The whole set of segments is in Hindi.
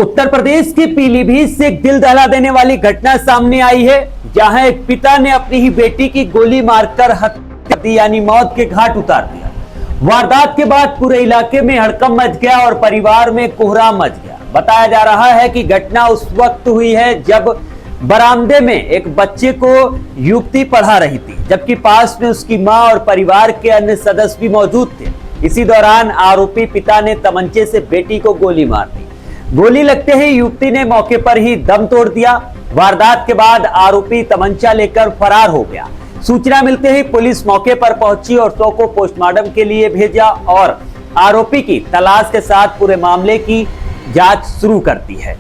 उत्तर प्रदेश के पीलीभीत से एक दिल दहला देने वाली घटना सामने आई है, जहां एक पिता ने अपनी ही बेटी की गोली मारकर हत्या दी, यानी मौत के घाट उतार दिया। वारदात के बाद पूरे इलाके में हड़कंप मच गया और परिवार में कोहराम मच गया। बताया जा रहा है कि घटना उस वक्त हुई है जब बरामदे में एक बच्चे को युवती पढ़ा रही थी, जबकि पास में उसकी मां और परिवार के अन्य सदस्य भी मौजूद थे। इसी दौरान आरोपी पिता ने तमंचे से बेटी को गोली मार दी। गोली लगते ही युवती ने मौके पर ही दम तोड़ दिया। वारदात के बाद आरोपी तमंचा लेकर फरार हो गया। सूचना मिलते ही पुलिस मौके पर पहुंची और शव को पोस्टमार्टम के लिए भेजा और आरोपी की तलाश के साथ पूरे मामले की जांच शुरू कर दी है।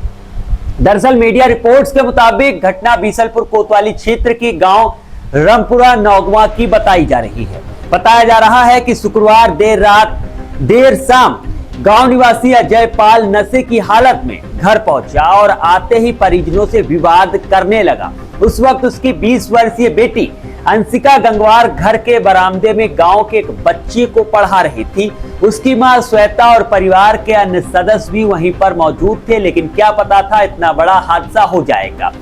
दरअसल मीडिया रिपोर्ट्स के मुताबिक घटना बीसलपुर कोतवाली क्षेत्र के गांव रामपुरा नौगवा की बताई जा रही है। बताया जा रहा है कि शुक्रवार देर शाम गांव निवासी अजय पाल नशे की हालत में घर पहुंचा और आते ही परिजनों से विवाद करने लगा। उस वक्त उसकी 20 वर्षीय बेटी अंशिका गंगवार घर के बरामदे में गांव के एक बच्चे को पढ़ा रही थी। उसकी मां श्वेता और परिवार के अन्य सदस्य भी वहीं पर मौजूद थे, लेकिन क्या पता था इतना बड़ा हादसा हो जाएगा।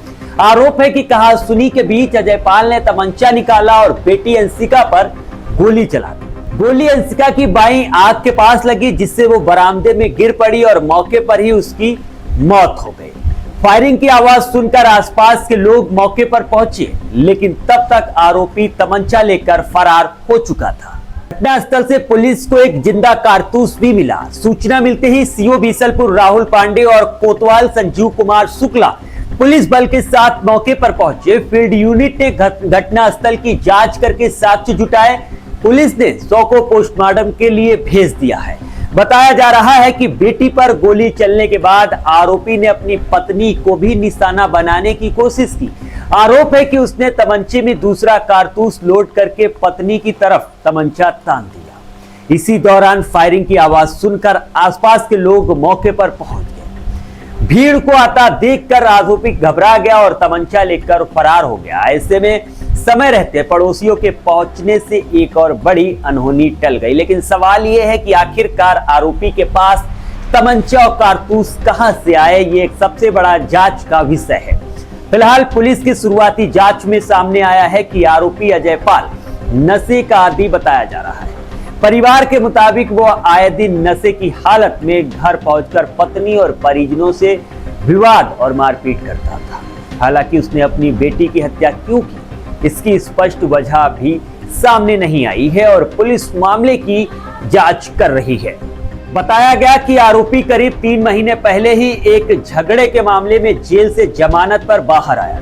आरोप है कि कहासुनी के बीच अजय पाल ने तमंचा निकाला और बेटी अंशिका पर गोली चला दी। गोली अंशिका की बाईं आंख के पास लगी, जिससे वो बरामदे में गिर पड़ी और मौके पर ही उसकी मौत हो गई। फायरिंग की आवाज सुनकर आसपास के लोग मौके पर पहुंचे, लेकिन तब तक आरोपी तमंचा लेकर फरार हो चुका था। घटनास्थल से पुलिस को एक जिंदा कारतूस भी मिला। सूचना मिलते ही सीओ बीसलपुर राहुल पांडे और कोतवाल संजीव कुमार शुक्ला पुलिस बल के साथ मौके पर पहुंचे। फील्ड यूनिट ने घटनास्थल की जांच करके साक्ष्य जुटाए। पुलिस ने शव को पोस्टमार्टम के लिए भेज दिया है। बताया जा रहा है कि बेटी पर गोली चलने के बाद आरोपी ने अपनी पत्नी को भी निशाना बनाने की कोशिश की। आरोप है कि उसने तमंचे में दूसरा कारतूस लोड करके पत्नी की तरफ तमंचा तान दिया। इसी दौरान फायरिंग की आवाज सुनकर आसपास के लोग मौके पर पहुंच गए। भीड़ को आता देखकर आरोपी घबरा गया और तमंचा लेकर फरार हो गया। ऐसे में समय रहते पड़ोसियों के पहुंचने से एक और बड़ी अनहोनी टल गई। लेकिन सवाल यह है कि आखिरकार आरोपी के पास तमंचा और कारतूस कहां से आए, ये एक सबसे बड़ा जांच का विषय है। फिलहाल पुलिस की शुरुआती जांच में सामने आया है कि आरोपी अजय पाल नशे का आदी बताया जा रहा है। परिवार के मुताबिक वो आए दिन नशे की हालत में घर पहुंचकर पत्नी और परिजनों से विवाद और मारपीट करता था। हालांकि उसने अपनी बेटी की हत्या क्यों की, इसकी स्पष्ट वजह भी सामने नहीं आई है और पुलिस मामले की जांच कर रही है। बताया गया कि आरोपी करीब 3 महीने पहले ही एक झगड़े के मामले में जेल से जमानत पर बाहर आया।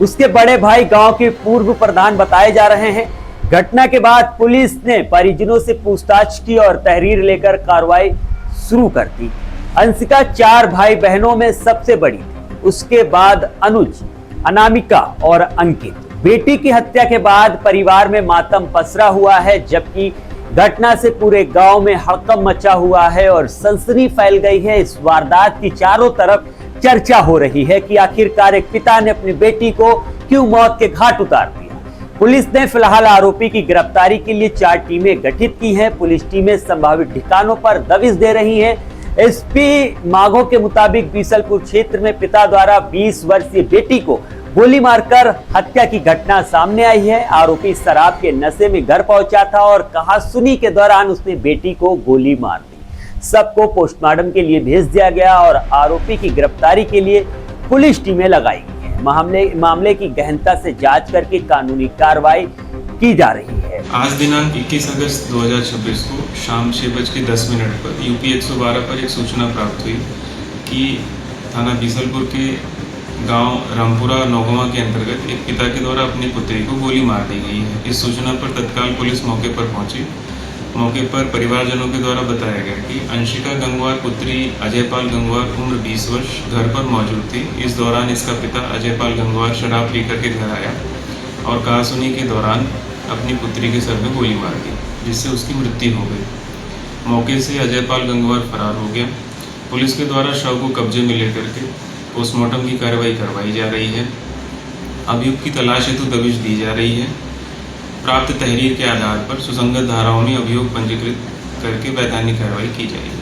उसके बड़े भाई गांव के पूर्व प्रधान बताए जा रहे हैं। घटना के बाद पुलिस ने परिजनों से पूछताछ की और तहरीर लेकर कार्रवाई शुरू कर दी। अंशिका 4 भाई बहनों में सबसे बड़ी थी। उसके बाद अनुज, अनामिका और अंकित। बेटी की हत्या के बाद परिवार में मातम पसरा हुआ है, जबकि घटना से पूरे गांव में हड़कंप मचा हुआ है और सनसनी फैल गई है। इस वारदात की चारों तरफ चर्चा हो रही है कि आखिरकार एक पिता ने अपनी बेटी को क्यों मौत के घाट उतार दिया। पुलिस ने फिलहाल आरोपी की गिरफ्तारी के लिए 4 टीमें गठित की हैं। पुलिस टीमें संभावित ठिकानों पर दबिश दे रही हैं। एसपी माघो के मुताबिक बीसलपुर क्षेत्र में पिता द्वारा 20 वर्षीय बेटी को गोली मारकर हत्या की घटना सामने आई है। आरोपी शराब के नशे में घर पहुंचा था और कहासुनी के दौरान उसने बेटी को गोली मार दी। सबको पोस्टमार्टम के लिए भेज दिया गया और आरोपी की गिरफ्तारी के लिए पुलिस टीमें लगाई गई हैं। मामले की गहनता से जांच करके कानूनी कार्रवाई की जा रही है। आज दिनांक 21 अगस्त 2026 को शाम 6:10 पर यूपी 112 पर एक सूचना प्राप्त हुई कि थाना बीसलपुर के गांव रामपुरा नौगवा के अंतर्गत एक पिता के द्वारा अपनी पुत्री को गोली मार दी गई है। इस सूचना पर तत्काल पुलिस मौके पर पहुंची। मौके पर परिवारजनों के द्वारा बताया गया कि अंशिका गंगवार पुत्री अजय पाल गंगवार उम्र 20 वर्ष घर पर मौजूद थी। इस दौरान इसका पिता अजय पाल गंगवार शराब पीकर के घर आया और कहासुनी के दौरान अपनी पुत्री के सर में गोली मार दी, जिससे उसकी मृत्यु हो गई। मौके से अजय पाल गंगवार फरार हो गया। पुलिस के द्वारा शव को कब्जे में लेकर के पोस्टमार्टम की कार्रवाई करवाई जा रही है। अभियुक्त की तलाश हेतु दबिश दी जा रही है। प्राप्त तहरीर के आधार पर सुसंगत धाराओं में अभियोग पंजीकृत करके वैधानिक कार्रवाई की जाएगी।